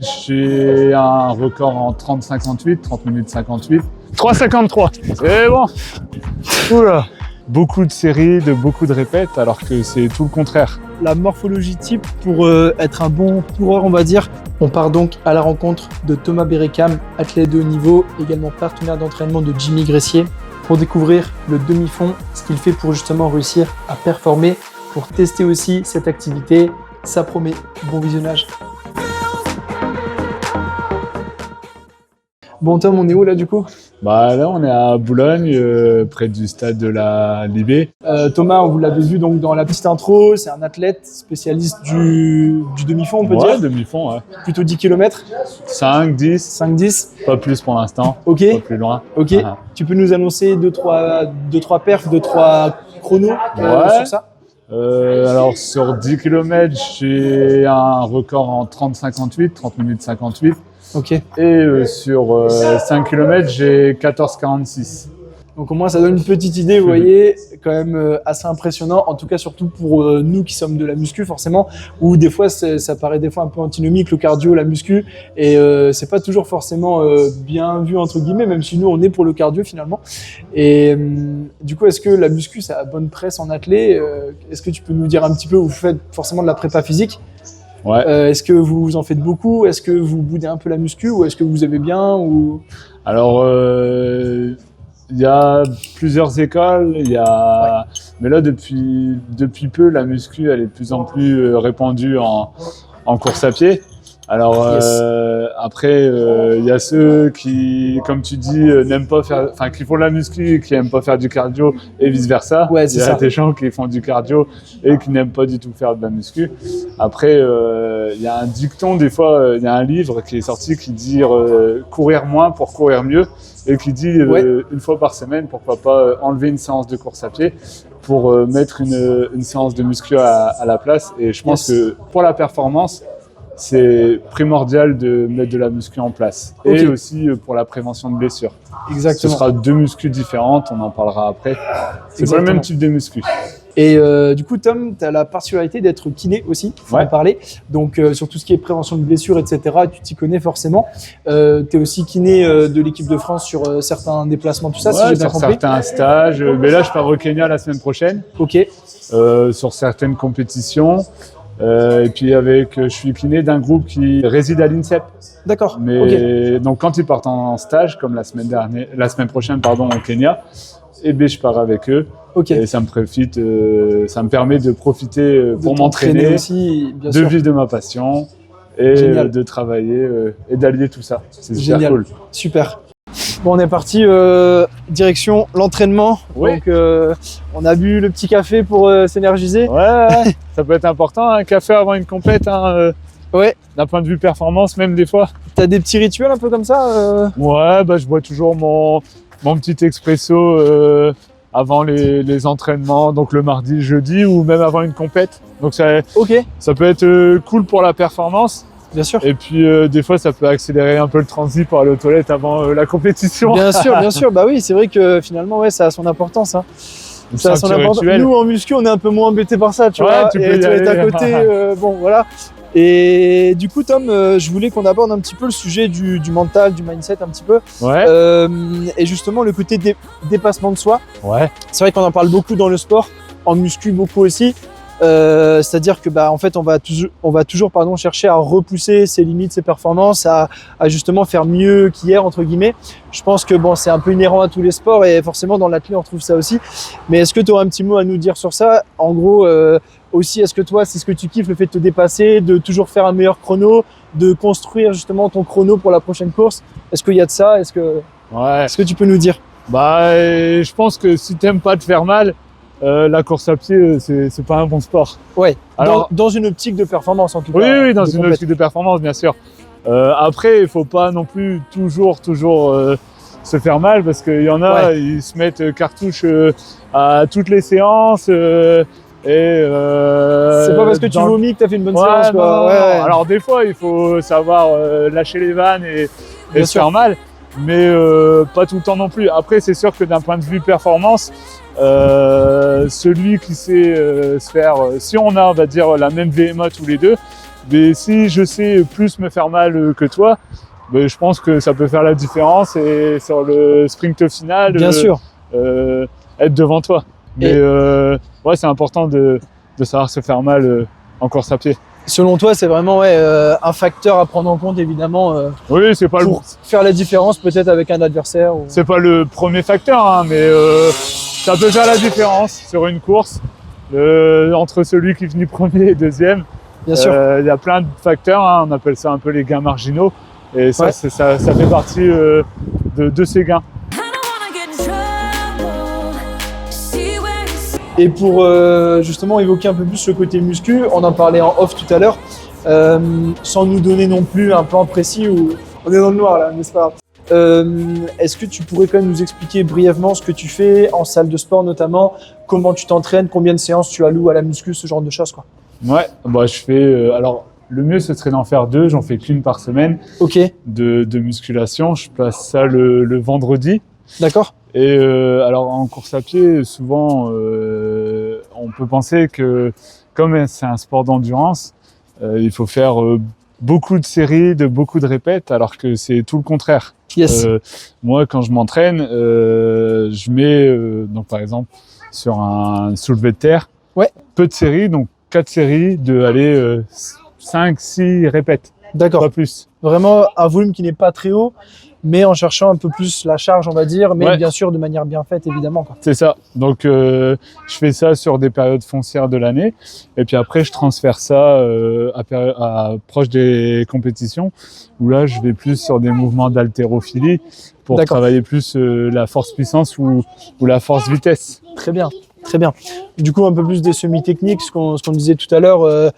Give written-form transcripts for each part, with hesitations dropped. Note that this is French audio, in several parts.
J'ai un record en 30-58, 30 minutes 58. 3,53. C'est bon. Oula. Beaucoup de séries, beaucoup de répètes, alors que c'est tout le contraire. La morphologie type pour être un bon coureur, on va dire. On part donc à la rencontre de Thomas Berrekam, athlète de haut niveau, également partenaire d'entraînement de Jimmy Gressier, pour découvrir le demi-fond, ce qu'il fait pour justement réussir à performer, pour tester aussi cette activité. Ça promet. Bon visionnage. Bon Tom, on est où là du coup? Là on est à Boulogne, près du stade de la Libé. Thomas, vous l'avez vu donc dans la petite intro, c'est un athlète spécialiste du demi-fond, on peut dire. Demi-fond, ouais. Plutôt 10 km. 5, 10. 5-10. Pas plus pour l'instant. Ok. Pas plus loin. Ok. Tu peux nous annoncer 2-3 perfs, 2-3 chronos sur ça? Alors sur 10 km, j'ai un record en 30-58, 30 minutes 58. Ok. Et sur 5 km, j'ai 14,46. Donc au moins ça donne une petite idée, vous voyez, quand même assez impressionnant, en tout cas surtout pour nous qui sommes de la muscu forcément, où des fois ça paraît des fois un peu antinomique, le cardio, la muscu, et c'est pas toujours forcément bien vu entre guillemets, même si nous on est pour le cardio finalement. Et du coup, est-ce que la muscu ça a bonne presse en athlée? Est-ce que tu peux nous dire un petit peu, vous faites forcément de la prépa physique? Ouais. Est-ce que vous en faites beaucoup? Est-ce que vous boudez un peu la muscu ou est-ce que vous aimez bien ou... Alors, il y a plusieurs écoles, mais là depuis peu, la muscu elle est de plus en plus répandue en course à pied. Alors après, il y a ceux qui, comme tu dis, n'aiment pas faire, enfin qui font de la muscu, qui n'aiment pas faire du cardio et vice versa. Ouais, il y a des gens qui font du cardio et qui n'aiment pas du tout faire de la muscu. Après, il y a un dicton des fois, il y a un livre qui est sorti qui dit courir moins pour courir mieux, et qui dit une fois par semaine, pourquoi pas enlever une séance de course à pied pour mettre une séance de muscu à la place. Et je pense que pour la performance, c'est primordial de mettre de la muscu en place. Okay. Et aussi pour la prévention de blessures. Exactement. Ce sera 2 muscles différentes, on en parlera après. C'est pas le même type de muscu. Et du coup, Tom, tu as la particularité d'être kiné aussi, il faut en parler. Donc, sur tout ce qui est prévention de blessures, etc., tu t'y connais forcément. Tu es aussi kiné de l'équipe de France sur certains déplacements, tout ça, si j'ai bien compris. Sur certains stages. Mais là, je pars au Kenya la semaine prochaine. Ok. Sur certaines compétitions. Et puis je suis kiné d'un groupe qui réside à l'INSEP. D'accord. Mais donc quand ils partent en stage, comme la semaine prochaine, au Kenya, je pars avec eux. Okay. Et ça me permet de profiter pour m'entraîner, aussi, bien de sûr. vivre de ma passion et de travailler et d'allier tout ça. C'est super cool. Super. Bon, on est parti direction l'entraînement. Oui. Donc, on a bu le petit café pour s'énergiser. Ouais, ça peut être important, un café avant une compète. Ouais. D'un point de vue performance, même des fois. T'as des petits rituels un peu comme ça Ouais, je bois toujours mon petit expresso avant les entraînements, donc le mardi, le jeudi ou même avant une compète. Donc ça peut être cool pour la performance. Bien sûr. Et puis des fois ça peut accélérer un peu le transit pour aller aux toilettes avant la compétition. Bien sûr. Bah oui, c'est vrai que finalement ça a son importance. Hein. Ça a son importance. Nous en muscu, on est un peu moins embêtés par ça, tu vois. Tu peux y aller à côté, bon voilà. Et du coup, Tom, je voulais qu'on aborde un petit peu le sujet du mental, du mindset un petit peu. Ouais. Et justement, le côté dépassement de soi. Ouais. C'est vrai qu'on en parle beaucoup dans le sport, en muscu beaucoup aussi. C'est-à-dire que en fait, on va toujours chercher à repousser ses limites, ses performances, à justement faire mieux qu'hier entre guillemets. Je pense que c'est un peu inhérent à tous les sports et forcément dans l'athlète on trouve ça aussi. Mais est-ce que tu aurais un petit mot à nous dire sur ça? En gros, aussi, est-ce que toi, c'est ce que tu kiffes, le fait de te dépasser, de toujours faire un meilleur chrono, de construire justement ton chrono pour la prochaine course? Est-ce qu'il y a de ça? Est-ce que tu peux nous dire? Je pense que si t'aimes pas te faire mal, la course à pied, c'est pas un bon sport. Ouais. Alors, dans une optique de performance en tout cas. Oui, dans une optique de performance, bien sûr. Après, il faut pas non plus toujours se faire mal parce qu'il y en a, ils se mettent cartouche à toutes les séances. C'est pas parce que tu vomis que t'as fait une bonne séance, quoi. Non. Alors des fois, il faut savoir lâcher les vannes et se faire mal, mais pas tout le temps non plus. Après, c'est sûr que d'un point de vue performance, celui qui sait se faire, si on a, on va dire, la même VMA tous les deux, Mais si je sais plus me faire mal que toi, ben, je pense que ça peut faire la différence et sur le sprint final, Bien sûr. être devant toi. Mais Et- ouais, c'est important de savoir se faire mal en course à pied. Selon toi, c'est vraiment un facteur à prendre en compte, évidemment, Oui, c'est pas pour faire la différence peut-être avec un adversaire. Ou... c'est pas le premier facteur, hein, mais ça peut faire la différence sur une course entre celui qui finit premier et deuxième. Bien sûr. Il y a plein de facteurs, hein, on appelle ça un peu les gains marginaux, et ça, Ouais. ça fait partie de ces gains. Et pour justement évoquer un peu plus le côté muscu, on en parlait en off tout à l'heure, sans nous donner non plus un plan précis où on est dans le noir là, n'est-ce pas? Est-ce que tu pourrais quand même nous expliquer brièvement ce que tu fais en salle de sport notamment, comment tu t'entraînes, combien de séances tu alloues à la muscu, ce genre de choses quoi? Ouais, bah, je fais. Alors, le mieux, ce serait d'en faire 2, j'en fais qu'une par semaine Ok, de musculation. Je passe ça le vendredi. d'accord. Et alors en course à pied, souvent, on peut penser que comme c'est un sport d'endurance, il faut faire beaucoup de séries, beaucoup de répètes, alors que c'est tout le contraire. Yes. Moi, quand je m'entraîne, je mets donc par exemple sur un soulevé de terre, Ouais. peu de séries, donc 4 séries de aller 5, 6 répètes, D'accord. pas plus. Vraiment un volume qui n'est pas très haut, mais en cherchant un peu plus la charge, on va dire, mais Ouais. bien sûr de manière bien faite, évidemment. Quoi. C'est ça. Donc, je fais ça sur des périodes foncières de l'année. Et puis après, je transfère ça à proche des compétitions, où là, je vais plus sur des mouvements d'haltérophilie pour D'accord. travailler plus la force-puissance ou la force-vitesse. Très bien, très bien. Du coup, un peu plus des semi-techniques, ce qu'on disait tout à l'heure,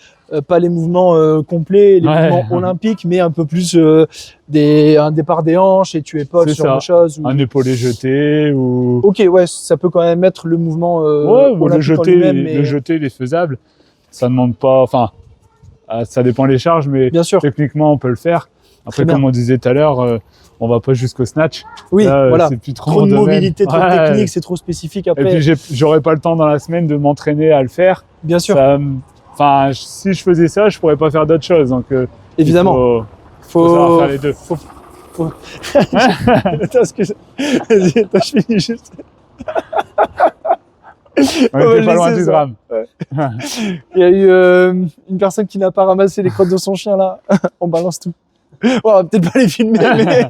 pas les mouvements complets, les Ouais. mouvements olympiques, mais un peu plus un départ des hanches et tu épaules, C'est ce genre ça. de choses. Ou... Un épaulé jeté ou... Ok, ouais, ça peut quand même être le mouvement Ouais, ou le olympique en jeté, lui-même, mais le jeté, il est faisable. Ça demande pas... Enfin, ça dépend des charges, mais bien sûr. techniquement, on peut le faire. Après, Très bien. comme on disait tout à l'heure, on va pas jusqu'au snatch. Oui, Là, voilà. c'est plus trop Trop mon de domaine. mobilité, trop de Ouais. technique, c'est trop spécifique Et après. puis j'aurais pas le temps dans la semaine de m'entraîner à le faire. Bien sûr, Enfin, si je faisais ça, je pourrais pas faire d'autres choses. Donc évidemment. il faut savoir faire les deux. Attends, excuse. Vas-y, attends, je finis juste. On On va était le pas loin laisser, du ça. drame. Il y a eu une personne qui n'a pas ramassé les crottes de son chien là. On balance tout. Bon, on va peut-être pas les filmer, mais.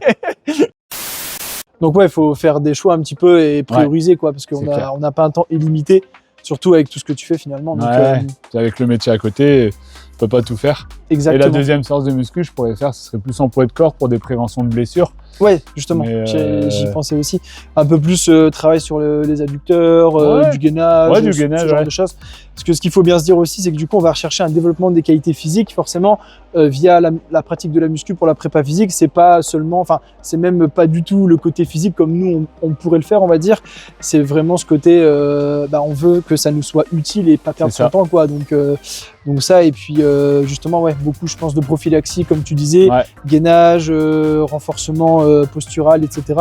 Donc ouais, il faut faire des choix un petit peu et prioriser quoi, parce qu'on c'est clair. on n'a pas un temps illimité, surtout avec tout ce que tu fais finalement. Donc, Ouais. Puis avec le métier à côté, on peut pas tout faire. exactement. Et la deuxième séance de muscu, je pourrais faire, ce serait plus en poids de corps pour des préventions de blessures. Ouais, justement, Mais, j'y pensais aussi. Un peu plus travail sur les adducteurs, Ouais. du gainage, Ouais, du ce gainage, genre ouais. de choses. Parce que ce qu'il faut bien se dire aussi, c'est que du coup, on va rechercher un développement des qualités physiques, forcément, via la pratique de la muscu pour la prépa physique. C'est pas seulement, enfin, c'est même pas du tout le côté physique comme nous, on pourrait le faire, on va dire. C'est vraiment ce côté, on veut que ça nous soit utile et pas perdre C'est son ça. temps, quoi. Donc ça, et puis justement, ouais, beaucoup, je pense, de prophylaxie, comme tu disais, Ouais. gainage, renforcement postural, etc.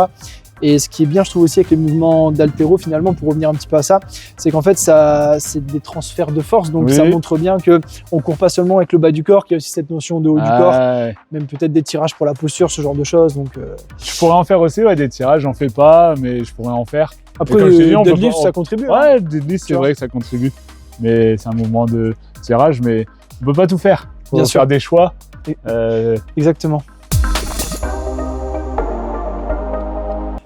Et ce qui est bien, je trouve aussi avec les mouvements d'haltéro, finalement, pour revenir un petit peu à ça, c'est qu'en fait, c'est des transferts de force. Donc, Oui. ça montre bien que on court pas seulement avec le bas du corps, qu'il y a aussi cette notion de haut du corps, Ouais. même peut-être des tirages pour la posture, ce genre de choses. Donc, Je pourrais en faire aussi, ouais, des tirages, j'en fais pas, mais je pourrais en faire. après, comme je t'ai dit, le on peut deadlift, pas- ça contribue. hein. Ouais, le deadlift, Tu c'est vois. vrai que ça contribue. Mais c'est un mouvement de tirage, mais on peut pas tout faire. Faut Bien sûr. faire des choix. Et- Euh, Exactement.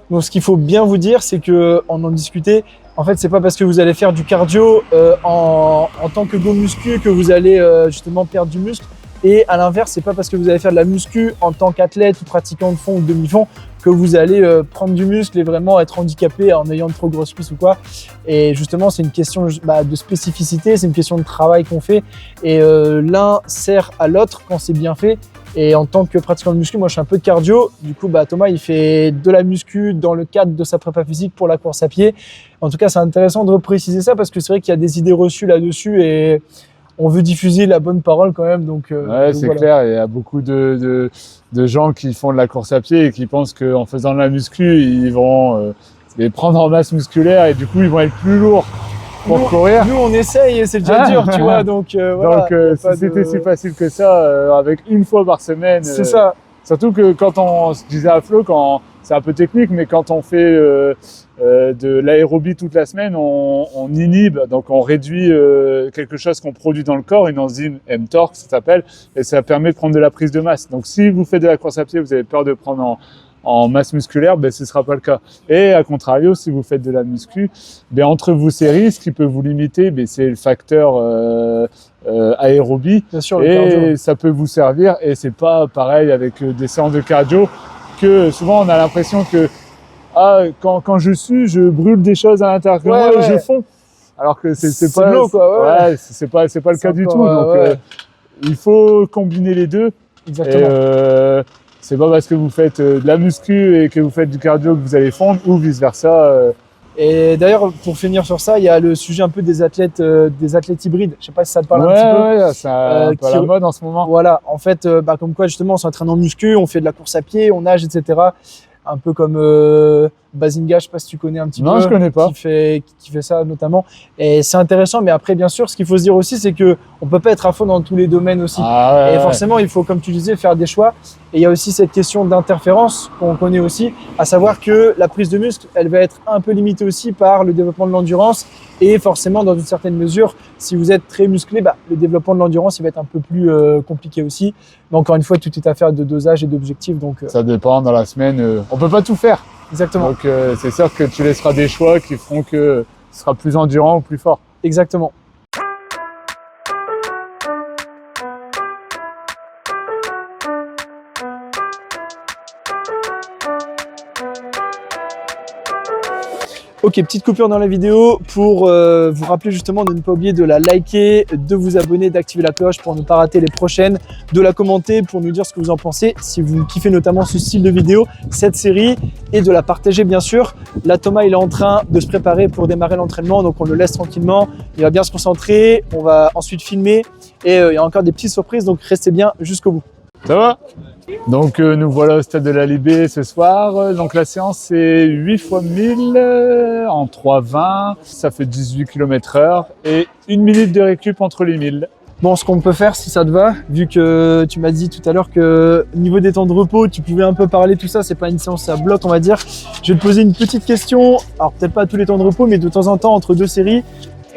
Donc, ce qu'il faut bien vous dire, c'est que on en discutait. En fait, c'est pas parce que vous allez faire du cardio en tant que go muscu que vous allez justement perdre du muscle. Et à l'inverse, c'est pas parce que vous allez faire de la muscu en tant qu'athlète ou pratiquant de fond ou de demi-fond que vous allez prendre du muscle et vraiment être handicapé en ayant de trop grosses cuisses ou quoi. Et justement, c'est une question de spécificité, c'est une question de travail qu'on fait. Et l'un sert à l'autre quand c'est bien fait. Et en tant que pratiquant de muscu, moi je fais un peu de cardio. Du coup, Thomas, il fait de la muscu dans le cadre de sa prépa physique pour la course à pied. En tout cas, c'est intéressant de repréciser ça parce que c'est vrai qu'il y a des idées reçues là-dessus et on veut diffuser la bonne parole quand même. Donc, ouais, c'est voilà. clair. Il y a beaucoup de gens qui font de la course à pied et qui pensent qu'en faisant de la muscu, ils vont les prendre en masse musculaire et du coup, ils vont être plus lourds pour courir. Nous, on essaye et c'est déjà dur, tu vois. Donc, voilà, Si c'était si facile que ça, avec une fois par semaine. C'est ça. Surtout que quand je disais à Flo, c'est un peu technique, mais quand on fait de l'aérobie toute la semaine, on inhibe, donc on réduit quelque chose qu'on produit dans le corps, une enzyme mTOR, ça s'appelle, et ça permet de prendre de la prise de masse. Donc si vous faites de la course à pied, vous avez peur de prendre en masse musculaire, ben, ce ne sera pas le cas. Et à contrario, si vous faites de la muscu, ben, entre vous séries, ce qui peut vous limiter, ben, c'est le facteur aérobie. Bien sûr, et ça peut vous servir. Et c'est pas pareil avec des séances de cardio que souvent on a l'impression que quand je sue, je brûle des choses à l'intérieur de moi et je fonds. Alors que c'est pas l'eau, quoi. Ouais. C'est pas le cas du tout. Donc il faut combiner les deux. Exactement. Et, c'est pas parce que vous faites de la muscu et que vous faites du cardio que vous allez fondre ou vice versa. Et d'ailleurs, pour finir sur ça, il y a le sujet un peu des athlètes hybrides. Je sais pas si ça te parle un petit peu. Ouais, c'est un peu à la mode en ce moment. Voilà, en fait, comme quoi justement, on s'entraîne en muscu, on fait de la course à pied, on nage, etc. Un peu comme Bazinga, je sais pas si tu connais un petit peu. Non, je connais pas. Qui fait ça notamment. Et c'est intéressant, mais après, bien sûr, ce qu'il faut se dire aussi, c'est que on peut pas être à fond dans tous les domaines aussi. Et forcément, il faut, comme tu disais, faire des choix. Et il y a aussi cette question d'interférence qu'on connaît aussi, à savoir que la prise de muscle, elle va être un peu limitée aussi par le développement de l'endurance. Et forcément, dans une certaine mesure, si vous êtes très musclé, le développement de l'endurance, il va être un peu plus compliqué aussi. Mais encore une fois, tout est affaire de dosage et d'objectifs. Donc, ça dépend dans la semaine. On peut pas tout faire. Exactement. Donc, c'est sûr que tu laisseras des choix qui feront que ce sera plus endurant ou plus fort. Exactement. Ok, petite coupure dans la vidéo pour vous rappeler justement de ne pas oublier de la liker, de vous abonner, d'activer la cloche pour ne pas rater les prochaines, de la commenter pour nous dire ce que vous en pensez, si vous kiffez notamment ce style de vidéo, cette série, et de la partager bien sûr. Là, Thomas, il est en train de se préparer pour démarrer l'entraînement, donc on le laisse tranquillement, il va bien se concentrer, on va ensuite filmer, et il y a encore des petites surprises, donc restez bien jusqu'au bout. Ça va? Donc nous voilà au stade de la Libé ce soir. Donc la séance c'est 8 x 1000 en 3,20. Ça fait 18 km/h et 1 minute de récup entre les 1000. Bon, ce qu'on peut faire si ça te va, vu que tu m'as dit tout à l'heure que niveau des temps de repos, tu pouvais un peu parler tout ça, c'est pas une séance à bloc on va dire. Je vais te poser une petite question, alors peut-être pas à tous les temps de repos, mais de temps en temps entre deux séries.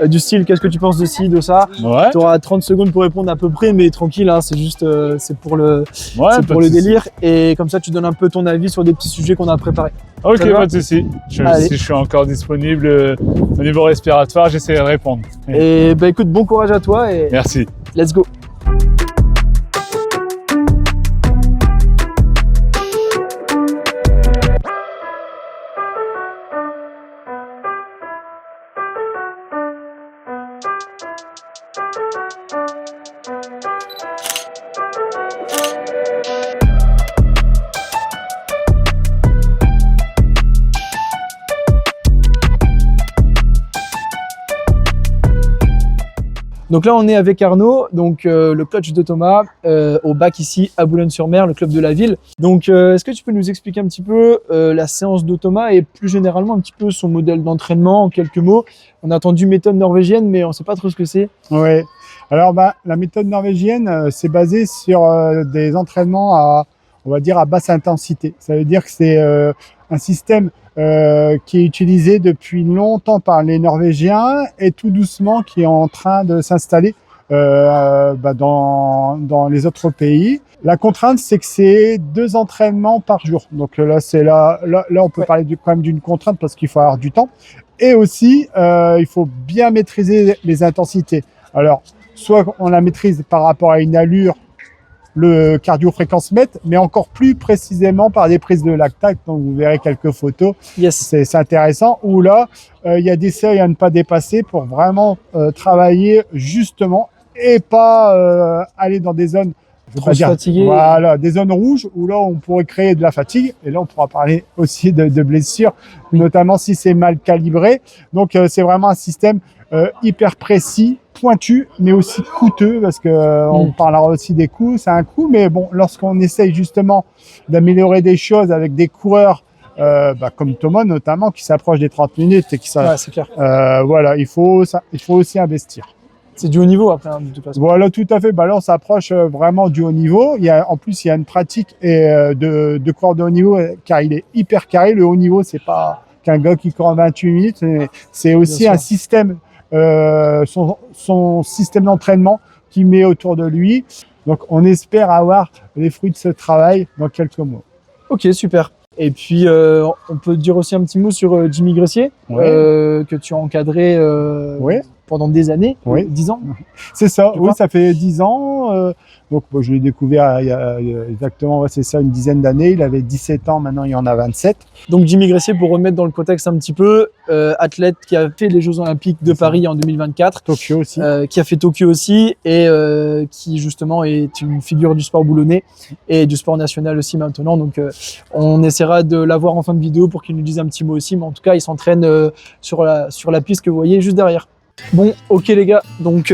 Du style, qu'est-ce que tu penses de ci, de ça? Ouais. Tu auras 30 secondes pour répondre à peu près, mais tranquille, hein, c'est juste c'est pour le délire. Et comme ça, tu donnes un peu ton avis sur des petits sujets qu'on a préparés. Ok, pas de souci. Si je suis encore disponible au niveau respiratoire, j'essaierai de répondre. Et écoute, bon courage à toi et merci. Let's go. Donc là, on est avec Arnaud, donc le coach de Thomas, au bac ici à Boulogne-sur-Mer, le club de la ville. Donc, est-ce que tu peux nous expliquer un petit peu la séance de Thomas et plus généralement un petit peu son modèle d'entraînement en quelques mots? On a entendu méthode norvégienne, mais on ne sait pas trop ce que c'est. Oui. Alors, la méthode norvégienne, c'est basé sur des entraînements on va dire, à basse intensité. Ça veut dire que c'est un système qui est utilisé depuis longtemps par les Norvégiens et tout doucement qui est en train de s'installer dans les autres pays. La contrainte, c'est que c'est 2 entraînements par jour. Donc là, on peut parler quand même d'une contrainte parce qu'il faut avoir du temps. Et aussi, il faut bien maîtriser les intensités. Alors, soit on la maîtrise par rapport à une allure, le cardio-fréquence-mètre, mais encore plus précisément par des prises de lactate. Donc, vous verrez quelques photos. Yes. C'est intéressant. Où là, il y a des seuils à ne pas dépasser pour vraiment travailler justement et pas aller dans des zones fatigué. Voilà, des zones rouges où là, on pourrait créer de la fatigue. Et là, on pourra parler aussi de blessures, notamment si c'est mal calibré. Donc, c'est vraiment un système hyper précis, pointu, mais aussi coûteux, parce que on parlera aussi des coûts. C'est un coût, mais bon, lorsqu'on essaye justement d'améliorer des choses avec des coureurs comme Thomas notamment, qui s'approche des 30 minutes et qui Ouais, c'est clair. voilà, il faut aussi investir. C'est du haut niveau après, hein, de toute façon. Voilà, tout à fait. Là, on s'approche vraiment du haut niveau. En plus, il y a une pratique de coureur de haut niveau, car il est hyper carré. Le haut niveau, c'est pas qu'un gars qui court en 28 minutes, c'est aussi un système, son système d'entraînement qui met autour de lui. Donc, on espère avoir les fruits de ce travail dans quelques mois. Ok, super. Et puis, on peut dire aussi un petit mot sur Jimmy Gressier, Ouais. que tu as encadré Ouais. pendant des années, Oui. 10 ans. C'est ça, Tu oui, vois ça fait 10 ans. Donc, je l'ai découvert il y a exactement, ouais, c'est ça, une dizaine d'années. Il avait 17 ans, maintenant il en a 27. Donc Jimmy Gressier, pour remettre dans le contexte un petit peu, athlète qui a fait les Jeux Olympiques de Paris en 2024, Tokyo aussi. qui a fait Tokyo aussi, et qui justement est une figure du sport boulonnais et du sport national aussi maintenant. Donc on essaiera de l'avoir en fin de vidéo pour qu'il nous dise un petit mot aussi, mais en tout cas il s'entraîne sur la piste que vous voyez juste derrière. Bon, ok les gars, donc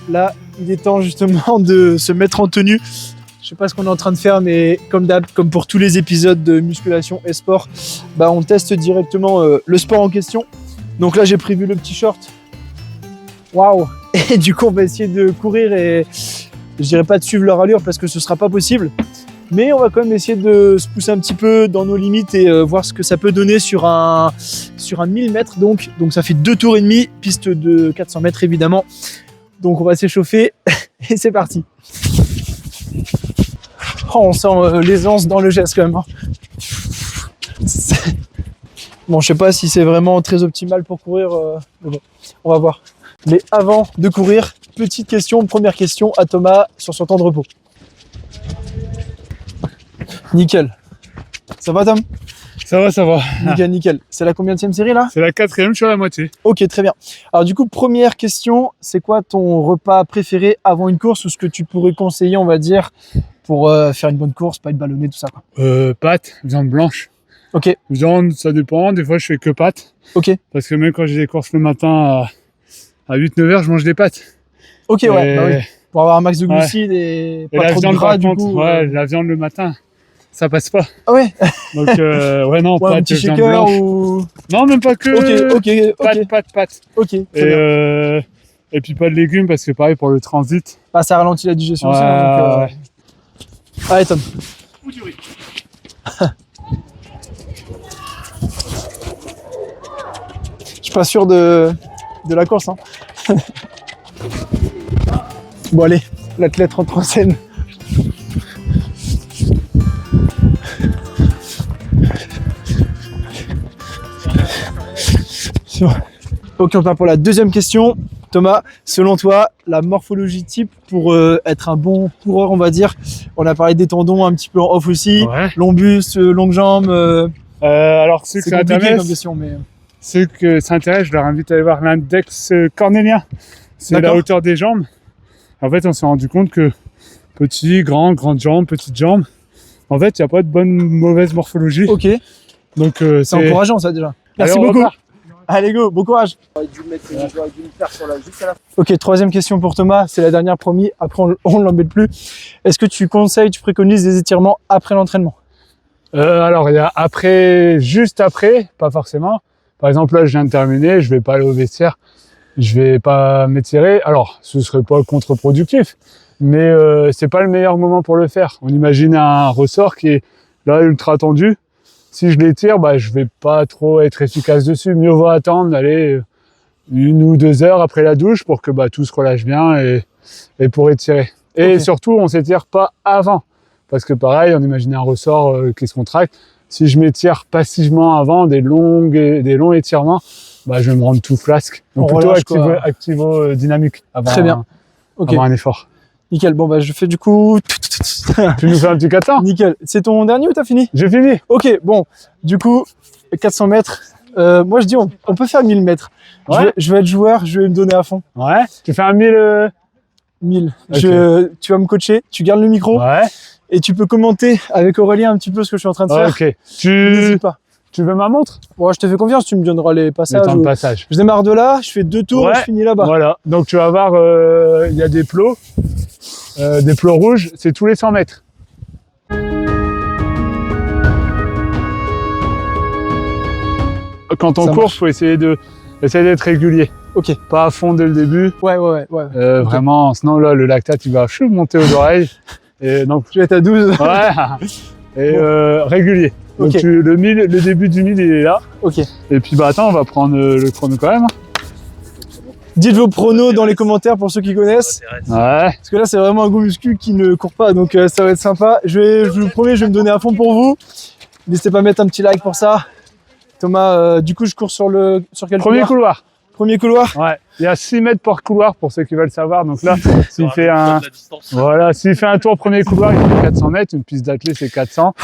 là il est temps justement de se mettre en tenue. Je sais pas ce qu'on est en train de faire, mais comme d'hab, comme pour tous les épisodes de musculation et sport, on teste directement le sport en question. Donc là j'ai prévu le petit short. Waouh! Et du coup on va essayer de courir et je dirais pas de suivre leur allure parce que ce sera pas possible. Mais on va quand même essayer de se pousser un petit peu dans nos limites et voir ce que ça peut donner sur un 1000 mètres. Donc ça fait 2 tours et demi, piste de 400 mètres évidemment. Donc on va s'échauffer et c'est parti. Oh, on sent l'aisance dans le geste quand même. Hein. Bon, je sais pas si c'est vraiment très optimal pour courir, mais bon, on va voir. Mais avant de courir, première question à Thomas sur son temps de repos. Nickel. Ça va Tom? Ça va, ça va. Nickel, nickel. C'est la combienième série là? C'est la 4e, je suis à la moitié. Ok, très bien. Alors du coup, première question, c'est quoi ton repas préféré avant une course ou ce que tu pourrais conseiller, on va dire, pour faire une bonne course, pas être ballonné, tout ça quoi. Pâtes, viande blanche. Ok, Viande, ça dépend. Des fois, je fais que pâtes. ok, Parce que même quand j'ai des courses le matin à 8-9 heures, je mange des pâtes. ok, ouais, Et- bah oui. Pour avoir un max de Ouais. glucides et Et pas la trop de viande, gras par du contre, coup. la viande le matin, ça passe pas. Ah ouais, Donc, ouais, non, ouais, un pâtes, petit viande shaker blanche. ou... Non, même pas que Ok, pâtes. très bien. Et puis pas de légumes parce que pareil pour le transit. Bah, ça ralentit la digestion aussi. Ouais, hein, donc, Allez Tom. Je suis pas sûr de la course. Hein. Bon allez, l'athlète rentre en scène. Ok, on part pour la deuxième question. Thomas, selon toi, la morphologie type pour être un bon coureur, on va dire, on a parlé des tendons un petit peu en off aussi, Ouais. long buste, longue jambe, Alors ceux que c'est ça compliqué intéresse, comme question, mais... ceux que ça intéresse, je leur invite à aller voir l'index cornélien. C'est la D'accord. hauteur des jambes. En fait, on s'est rendu compte que petit, grand, grande jambe, petite jambe. En fait, il n'y a pas de bonne, mauvaise morphologie. Ok, Donc c'est encourageant ça déjà. Merci Allez, on beaucoup. repart. Allez go, bon courage. Ok, troisième question pour Thomas, c'est la dernière promis, après on ne l'embête plus. Est-ce que tu préconises des étirements après l'entraînement? Alors, il y a après, juste après, pas forcément. Par exemple, là, je viens de terminer, je vais pas aller au vestiaire, je vais pas m'étirer. Alors, ce serait pas contre-productif, mais c'est pas le meilleur moment pour le faire. On imagine un ressort qui est là ultra tendu. Si je l'étire, je vais pas trop être efficace dessus. Mieux vaut attendre d'aller 1 ou 2 heures après la douche pour que tout se relâche bien et pour étirer. Et Ok. surtout, on s'étire pas avant. Parce que pareil, on imagine un ressort qui se contracte. Si je m'étire passivement avant des longs étirements, je vais me rendre tout flasque. Donc On plutôt relâche, quoi. activo-dynamique avant, Très bien. Ok, avant un effort. nickel. Bon je fais du coup... Tu nous fais un petit 400? Nickel. C'est ton dernier ou t'as fini? J'ai fini. Ok, bon, du coup, 400 mètres. Moi je dis on peut faire 1000 mètres. Ouais. Je vais être joueur, je vais me donner à fond. Ouais. Tu fais un 1000. 1000. Ok. Tu vas me coacher, tu gardes le micro Ouais. et tu peux commenter avec Aurélien un petit peu ce que je suis en train de faire. Ok. N'hésite pas. Tu veux ma montre? Bon, je te fais confiance, tu me donneras les Le passages. temps de passage. Je démarre de là, je fais 2 tours et Ouais. je finis là-bas. Voilà. Donc tu vas voir, il y a des plots rouges. C'est tous les 100 mètres. quand on Ça court, marche. faut essayer d'être régulier. Ok. Pas à fond dès le début. Ouais. Ok. Vraiment, sinon là, le lactate, il va monter aux oreilles. Et donc, Je vais être à 12. ouais. Et régulier. Donc, Ok. le début du 1000, il est là. Ok. Et puis, bah attends, on va prendre le chrono quand même. Dites vos pronos dans les commentaires pour ceux qui connaissent. Ouais. Parce que là, c'est vraiment un goût muscu qui ne court pas. Donc, ça va être sympa. Je vous promets, je vais me donner à fond pour vous. N'hésitez pas à mettre un petit like pour ça. Thomas, du coup, je cours sur quel Premier couloir. Premier couloir. Ouais. Il y a 6 mètres par couloir pour ceux qui veulent savoir. Donc là, s'il fait s'il fait un tour premier couloir, il fait 400 mètres. Une piste d'athlée, c'est 400,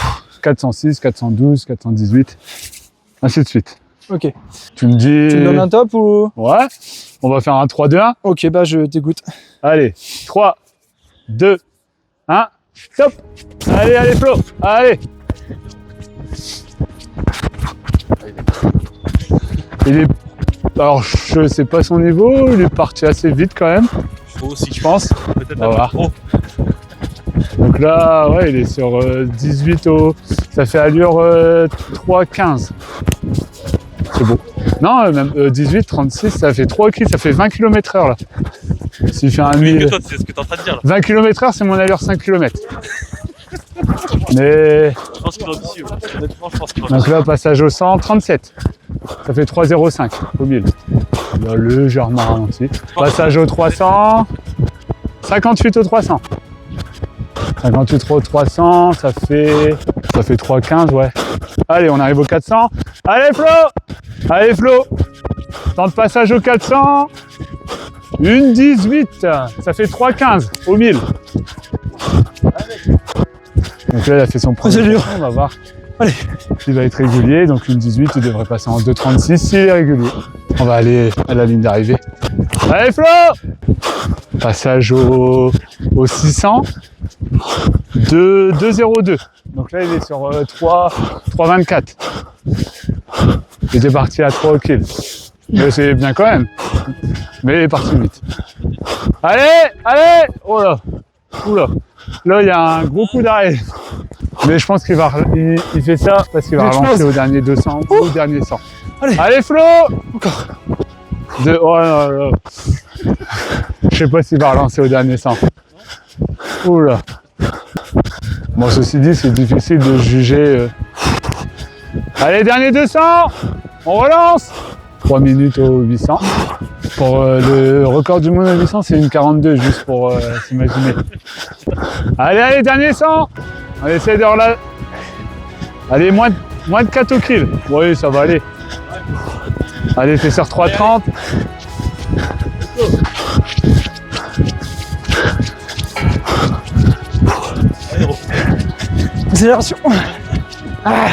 406, 412, 418, ainsi de suite. Ok. Tu me dis. Tu me donnes un top ou... Ouais. On va faire un 3-2-1. Ok, bah je t'écoute. Allez. 3, 2, 1. Stop. Allez, Flo. Allez. Il est... Alors, je sais pas son niveau. Il est parti assez vite quand même, Faut aussi, je pense. peut-être On va voir. Donc là, ouais, il est sur 18 au... Ça fait allure 3,15. C'est beau. Non, même 18, 36, ça fait 3 km, ça fait 20 km/h là. S'il fait un Oui, 1000... que toi, c'est ce que t'es en train de dire là. 20 km/h, c'est mon allure 5 km. Mais... Je pense qu'il va ambitieux. Honnêtement, je pense qu'il va Donc là, passage au 100, 37. Ça fait 3,05 au 1000. Il a légèrement ralenti. Passage au 300, 58 au 300. 58 au 300, ça fait 3,15, ouais. Allez, on arrive au 400. Allez, Flo. Tente passage au 400. 1,18. Ça fait 3,15 au 1000. Donc là, il a fait son premier. C'est dur. 400, on va voir. Allez. Il va être régulier, donc 1,18, il devrait passer en 2,36 s'il est régulier. On va aller à la ligne d'arrivée. Allez, Flo! Passage au 600. 2,02. Donc là, il est sur 3,24. Il était parti à 3 au kill. Mais c'est bien quand même. Mais il est parti vite. Allez! Oh là! Oula! Là, il y a un gros coup d'arrêt. Mais je pense qu'il va, il fait ça parce qu'il va Mais je relancer pense. au dernier 200 ou au dernier 100. Allez. Flo! Encore. Oh là là. Je sais pas s'il va relancer au dernier 100. Oula. Bon, ceci dit, c'est difficile de juger. Allez, dernier 200! On relance! 3 minutes au 800. Pour le record du monde au 800, c'est une 42, juste pour s'imaginer. Allez, dernier 100! On essaie de relâcher. Allez, moins de 4 au kill. Oui, ça va aller. Allez, fais sur 3,30. Accélération. Ah.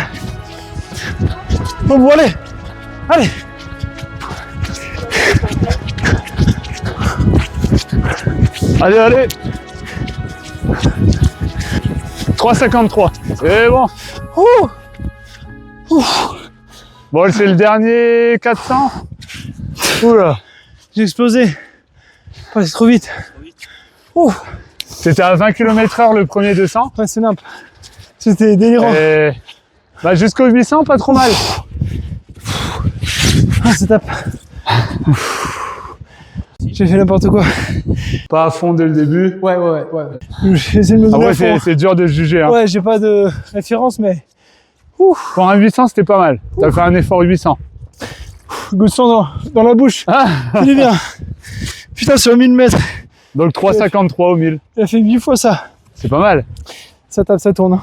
Bon, allez. Allez. 3,53. C'est bon. Bon, c'est le dernier 400. Oula. J'ai explosé. Oh, c'est trop vite. C'était à 20 km/h le premier 200. Ouais, c'est nimp. C'était délirant. Et bah, jusqu'au 800, pas trop mal. Ah, ça tape. J'ai fait n'importe quoi. Pas à fond dès le début. Ouais. J'ai essayé de me donner Après, à fond. c'est dur de juger. Hein. Ouais, j'ai pas de référence, mais Pour un 800, c'était pas mal. T'as fait un effort 800. goût de sang dans la bouche. Ah. Il est bien. Putain, sur 1000 mètres. Donc 3,53 au 1000. Il a fait 8 fois ça. C'est pas mal. Ça tape, ça tourne.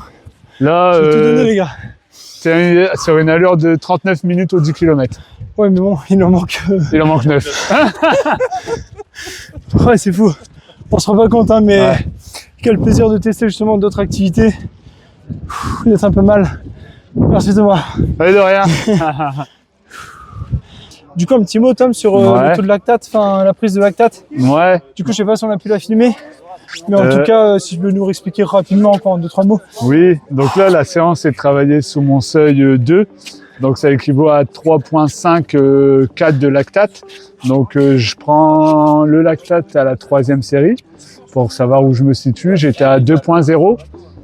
Là, Je vais tout donner, les gars. c'est sur une allure de 39 minutes au 10 km. Ouais, mais bon, il en manque. Il en manque 9. Ouais, c'est fou. On se rend pas compte, hein, mais Ouais. quel plaisir de tester justement d'autres activités. D'être un peu mal. Merci Thomas. Allez, de rien. Du coup, un petit mot, Tom, sur Ouais. le taux de lactate, enfin la prise de lactate. Ouais. Du coup, je sais pas si on a pu la filmer, mais en Euh. tout cas, si tu peux nous réexpliquer rapidement encore en 2-3 mots. Oui, donc là, la séance est de travailler sous mon seuil 2. Donc ça équivaut à 3,5 4 de lactate. Donc je prends le lactate à la 3e série pour savoir où je me situe. J'étais à 2,0.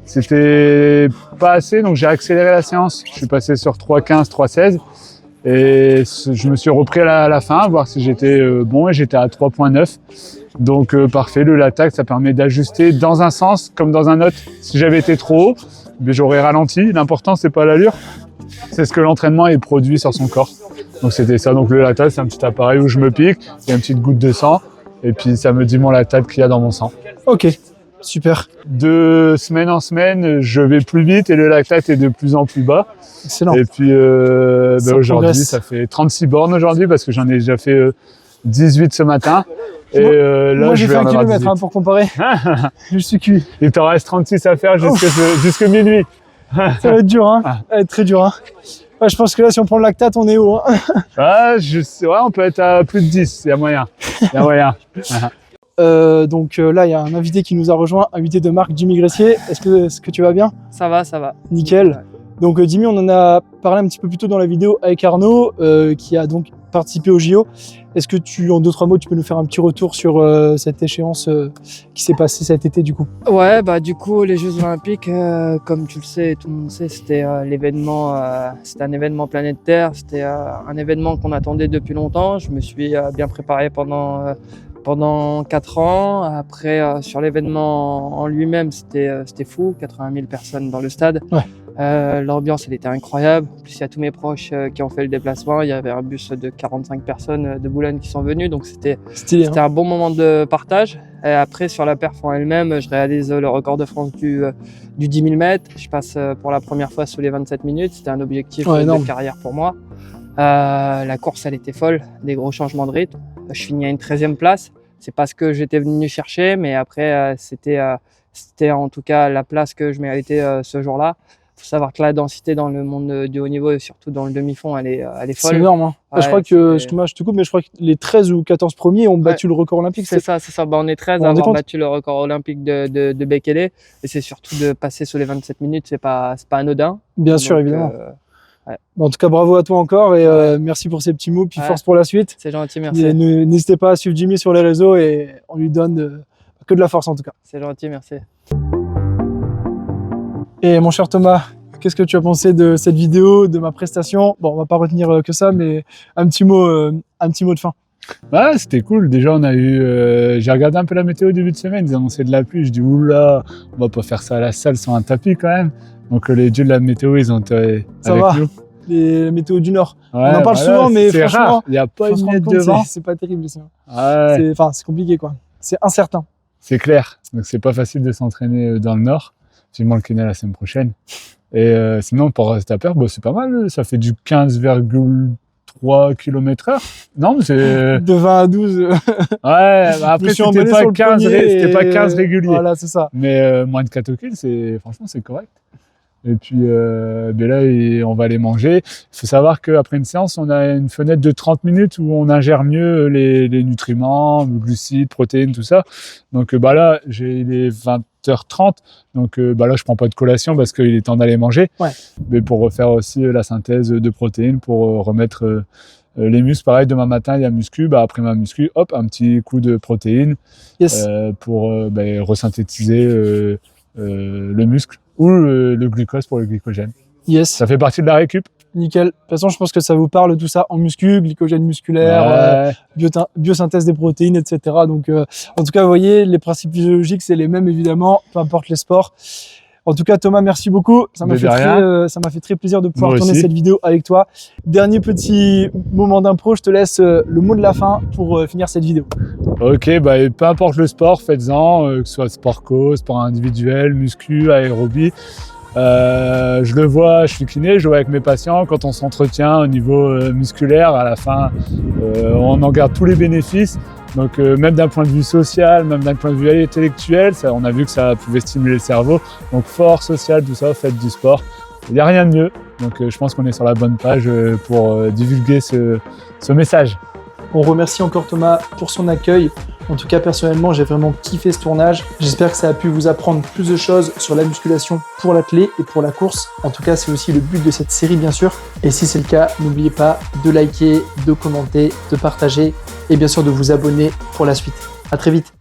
C'était pas assez, donc j'ai accéléré la séance. Je suis passé sur 3,15, 3,16. Et je me suis repris à la fin, voir si j'étais bon, et j'étais à 3,9. Donc parfait, le lactate, ça permet d'ajuster dans un sens comme dans un autre. Si j'avais été trop haut, mais j'aurais ralenti. L'important, c'est pas l'allure, c'est ce que l'entraînement est produit sur son corps. Donc c'était ça. Donc le lactate, c'est un petit appareil où je me pique, il y a une petite goutte de sang, et puis ça me dit mon lactate qu'il y a dans mon sang. Ok, super. De semaine en semaine, je vais plus vite et le lactate est de plus en plus bas. Excellent. Et puis aujourd'hui, progresse. ça fait 36 bornes aujourd'hui parce que j'en ai déjà fait 18 ce matin. Et là, Moi, j'ai je fait vais en 1 avoir kilomètre 18. pour comparer. Je suis cuit. Il t'en reste 36 à faire jusque minuit. Ça va être dur, hein. Ça va être très dur, hein. Ouais, je pense que là, si on prend le lactate, on est haut, hein. Ah, ouais, on peut être à plus de 10, il y a moyen. Il y a moyen. Donc là, il y a un invité qui nous a rejoint, invité de marque, Jimmy Gressier. Est-ce que tu vas bien? Ça va, ça va. Nickel. Donc Jimmy, on en a parlé un petit peu plus tôt dans la vidéo avec Arnaud, qui a donc participé au JO. Est-ce que en 2-3 mots, tu peux nous faire un petit retour sur cette échéance qui s'est passée cet été du coup? Ouais, bah du coup, les Jeux Olympiques, comme tu le sais, tout le monde sait, c'était l'événement, c'était un événement planétaire, c'était un événement qu'on attendait depuis longtemps. Je me suis bien préparé pendant 4 ans. Après, sur l'événement en lui-même, c'était fou, 80 000 personnes dans le stade. Ouais. L'ambiance, elle était incroyable. En plus, il y a tous mes proches qui ont fait le déplacement. Il y avait un bus de 45 personnes de Boulogne qui sont venues. Donc, Stylé, c'était un bon moment de partage. Et après, sur la perf en elle-même, je réalise le record de France du 10 000 mètres. Je passe pour la première fois sous les 27 minutes. C'était un objectif de carrière pour moi. La course, elle était folle. Des gros changements de rythme. Je finis à une 13e place. C'est pas ce que j'étais venu chercher, mais après, c'était en tout cas la place que je méritais ce jour-là. Il faut savoir que la densité dans le monde du haut niveau et surtout dans le demi-fond, elle est folle. C'est énorme, hein. Ouais, je crois que, excuse-moi, je te coupe, mais je crois que les 13 ou 14 premiers ont battu le record olympique. C'est ça. Bah, on est 13 à avoir battu le record olympique de Bekele. Et c'est surtout de passer sur les 27 minutes, c'est pas anodin. Bien sûr, évidemment. Ouais. En tout cas, bravo à toi encore et merci pour ces petits mots. Puis force pour la suite. C'est gentil, merci. N'hésitez pas à suivre Jimmy sur les réseaux et on lui donne que de la force en tout cas. C'est gentil, merci. Et mon cher Thomas, qu'est-ce que tu as pensé de cette vidéo, de ma prestation? Bon, on va pas retenir que ça, mais un petit mot de fin. Ouais, c'était cool. Déjà, on a eu. J'ai regardé un peu la météo au début de semaine. Ils annonçaient de la pluie. Je dis oula, on va pas faire ça à la salle sur un tapis quand même. Donc les dieux de la météo, ils ont été avec nous. Les météos du Nord. Ouais, on en parle souvent, mais c'est franchement, rare. Il n'y a pas une miette de vent. C'est pas terrible ici. Ouais. C'est compliqué quoi. C'est incertain. C'est clair. Donc c'est pas facile de s'entraîner dans le Nord. Vivement le Kenya la semaine prochaine. Et sinon, pour rester à perdre, bah, c'est pas mal. Ça fait du 15,3 km/h. Non, mais c'est. De 20 à 12. Ouais, bah après, c'était pas 15 réguliers. Voilà, c'est ça. Mais moins de 4 kills, franchement, c'est correct. Et puis ben là, on va aller manger. Il faut savoir qu'après une séance, on a une fenêtre de 30 minutes où on ingère mieux les nutriments, les glucides, protéines, tout ça. Donc bah là, il est 20h30. Donc bah là, je prends pas de collation parce qu'il est temps d'aller manger. Ouais. Mais pour refaire aussi la synthèse de protéines, pour remettre les muscles. Pareil, demain matin, il y a muscu. Bah, après ma muscu, hop, un petit coup de protéines pour resynthétiser le muscle. Ou le glucose pour le glycogène. Yes. Ça fait partie de la récup. Nickel. De toute façon, je pense que ça vous parle tout ça en muscu, glycogène musculaire, biosynthèse des protéines, etc. Donc, en tout cas, vous voyez, les principes physiologiques, c'est les mêmes, évidemment, peu importe les sports. En tout cas, Thomas, merci beaucoup. Ça m'a fait très plaisir de pouvoir tourner cette vidéo avec toi. Dernier petit moment d'impro, je te laisse le mot de la fin pour finir cette vidéo. Ok, bah, peu importe le sport, faites-en, que ce soit sport co, sport individuel, muscu, aérobie. Je le vois, je suis kiné, je vois avec mes patients, quand on s'entretient au niveau musculaire, à la fin, on en garde tous les bénéfices. Donc même d'un point de vue social, même d'un point de vue intellectuel, on a vu que ça pouvait stimuler le cerveau. Donc force sociale, tout ça, faites du sport. Il n'y a rien de mieux. Donc je pense qu'on est sur la bonne page pour divulguer ce message. On remercie encore Thomas pour son accueil. En tout cas, personnellement, j'ai vraiment kiffé ce tournage. J'espère que ça a pu vous apprendre plus de choses sur la musculation pour l'athlète et pour la course. En tout cas, c'est aussi le but de cette série, bien sûr. Et si c'est le cas, n'oubliez pas de liker, de commenter, de partager et bien sûr de vous abonner pour la suite. À très vite.